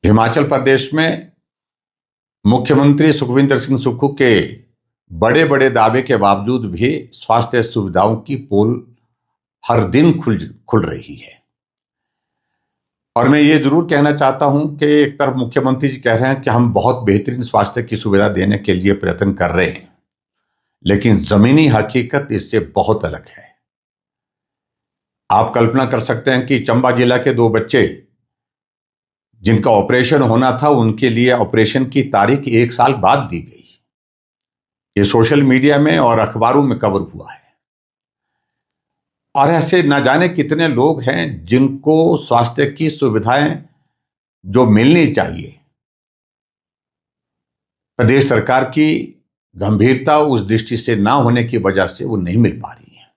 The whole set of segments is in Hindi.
हिमाचल प्रदेश में मुख्यमंत्री सुखविंदर सिंह सुक्खू के बड़े बड़े दावे के बावजूद भी स्वास्थ्य सुविधाओं की पोल हर दिन खुल रही है। और मैं ये जरूर कहना चाहता हूं कि एक तरफ मुख्यमंत्री जी कह रहे हैं कि हम बहुत बेहतरीन स्वास्थ्य की सुविधा देने के लिए प्रयत्न कर रहे हैं, लेकिन जमीनी हकीकत इससे बहुत अलग है। आप कल्पना कर सकते हैं कि चंबा जिला के 2 बच्चे जिनका ऑपरेशन होना था, उनके लिए ऑपरेशन की तारीख 1 साल बाद दी गई। ये सोशल मीडिया में और अखबारों में कवर हुआ है। और ऐसे न जाने कितने लोग हैं जिनको स्वास्थ्य की सुविधाएं जो मिलनी चाहिए, प्रदेश सरकार की गंभीरता उस दृष्टि से ना होने की वजह से वो नहीं मिल पा रही है।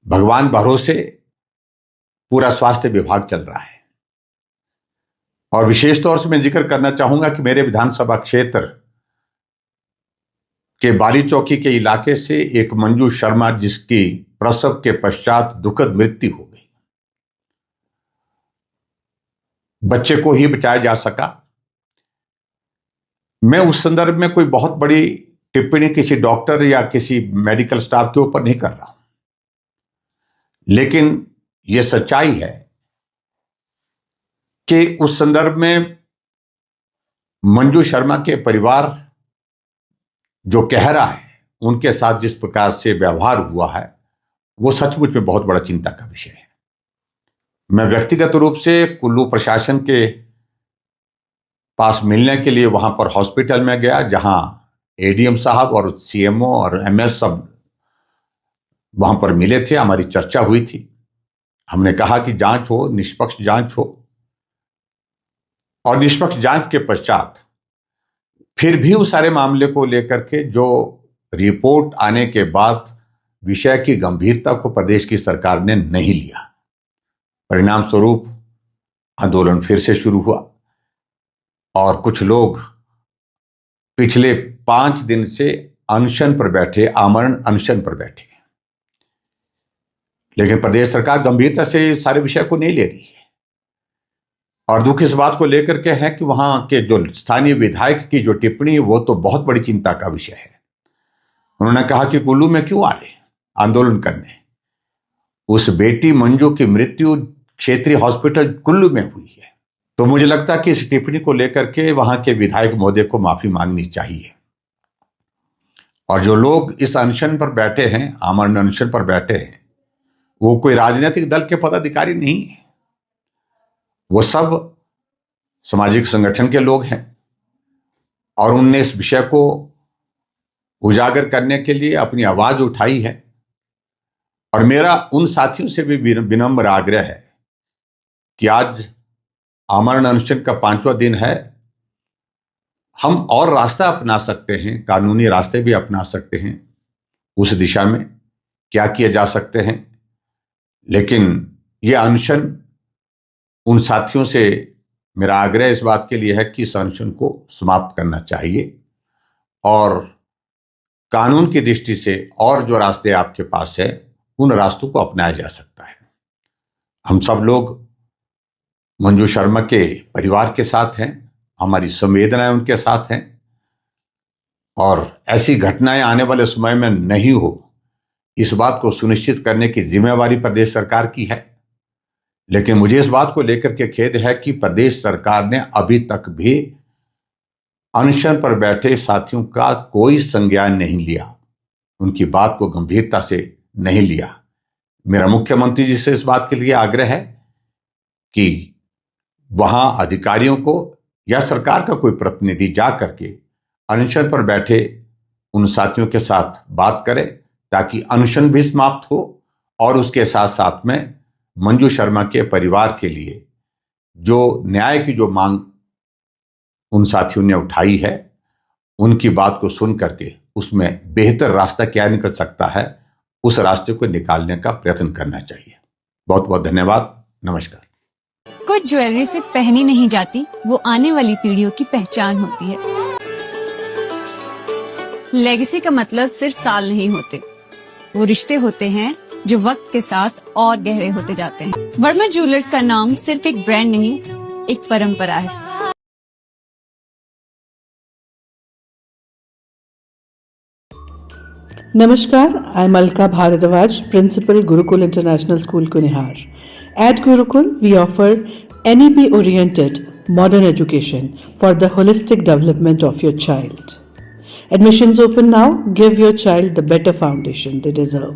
भगवान भरोसे पूरा स्वास्थ्य विभाग चल रहा है। और विशेष तौर से मैं जिक्र करना चाहूंगा कि मेरे विधानसभा क्षेत्र के बाली चौकी के इलाके से एक मंजू शर्मा, जिसकी प्रसव के पश्चात दुखद मृत्यु हो गई, बच्चे को ही बचाया जा सका। मैं उस संदर्भ में कोई बहुत बड़ी टिप्पणी किसी डॉक्टर या किसी मेडिकल स्टाफ के ऊपर नहीं कर रहा हूं, लेकिन यह सच्चाई है कि उस संदर्भ में मंजू शर्मा के परिवार जो कह रहा है, उनके साथ जिस प्रकार से व्यवहार हुआ है, वो सचमुच में बहुत बड़ा चिंता का विषय है। मैं व्यक्तिगत रूप से कुल्लू प्रशासन के पास मिलने के लिए वहां पर हॉस्पिटल में गया, जहां एडीएम साहब और सीएमओ और एमएस सब वहां पर मिले थे। हमारी चर्चा हुई थी। हमने कहा कि जांच हो, निष्पक्ष जांच हो। और निष्पक्ष जांच के पश्चात फिर भी उस सारे मामले को लेकर के जो रिपोर्ट आने के बाद विषय की गंभीरता को प्रदेश की सरकार ने नहीं लिया। परिणाम स्वरूप आंदोलन फिर से शुरू हुआ और कुछ लोग पिछले 5 दिन से अनशन पर बैठे, आमरण अनशन पर बैठे। लेकिन प्रदेश सरकार गंभीरता से सारे विषय को नहीं ले रही है। और दुख इस बात को लेकर के है कि वहां के जो स्थानीय विधायक की जो टिप्पणी है, वो तो बहुत बड़ी चिंता का विषय है। उन्होंने कहा कि कुल्लू में क्यों आ रहे आंदोलन करने? उस बेटी मंजू की मृत्यु क्षेत्रीय हॉस्पिटल कुल्लू में हुई है। तो मुझे लगता है कि इस टिप्पणी को लेकर के वहां के विधायक महोदय को माफी मांगनी चाहिए। और जो लोग इस अनशन पर बैठे हैं, आमरण अनशन पर बैठे हैं, वो कोई राजनीतिक दल के पदाधिकारी नहीं है। वो सब सामाजिक संगठन के लोग हैं और उनने इस विषय को उजागर करने के लिए अपनी आवाज उठाई है। और मेरा उन साथियों से भी विनम्र आग्रह है कि आज आमरण अनशन का 5वां दिन है। हम और रास्ता अपना सकते हैं, कानूनी रास्ते भी अपना सकते हैं। उस दिशा में क्या किया जा सकते हैं, लेकिन यह अनशन, उन साथियों से मेरा आग्रह इस बात के लिए है कि इस अनशन को समाप्त करना चाहिए और कानून की दृष्टि से और जो रास्ते आपके पास है, उन रास्तों को अपनाया जा सकता है। हम सब लोग मंजू शर्मा के परिवार के साथ हैं, हमारी संवेदनाएं उनके साथ हैं और ऐसी घटनाएं आने वाले समय में नहीं हो, इस बात को सुनिश्चित करने की जिम्मेवारी प्रदेश सरकार की है। लेकिन मुझे इस बात को लेकर के खेद है कि प्रदेश सरकार ने अभी तक भी अनशन पर बैठे साथियों का कोई संज्ञान नहीं लिया, उनकी बात को गंभीरता से नहीं लिया। मेरा मुख्यमंत्री जी से इस बात के लिए आग्रह है कि वहां अधिकारियों को या सरकार का कोई प्रतिनिधि जा करके अनशन पर बैठे उन साथियों के साथ बात करे, ताकि अनशन भी समाप्त हो और उसके साथ साथ में मंजू शर्मा के परिवार के लिए जो न्याय की जो मांग उन साथियों ने उठाई है, उनकी बात को सुन करके उसमें बेहतर रास्ता क्या निकल सकता है, उस रास्ते को निकालने का प्रयत्न करना चाहिए। बहुत बहुत धन्यवाद। नमस्कार। कुछ ज्वेलरी सिर्फ पहनी नहीं जाती, वो आने वाली पीढ़ियों की पहचान होती है। लेगेसी का मतलब सिर्फ साल नहीं होते, वो रिश्ते होते हैं जो वक्त के साथ और गहरे होते जाते हैं। वर्मा ज्वेलर्स का नाम सिर्फ एक ब्रांड नहीं, एक परंपरा है। Namaskar, I'm Alka Bharadwaj, Principal Gurukul International School, Kunihar. At Gurukul, we offer NEP-oriented modern education for the holistic development of your child. Admissions open now. Give your child the better foundation they deserve.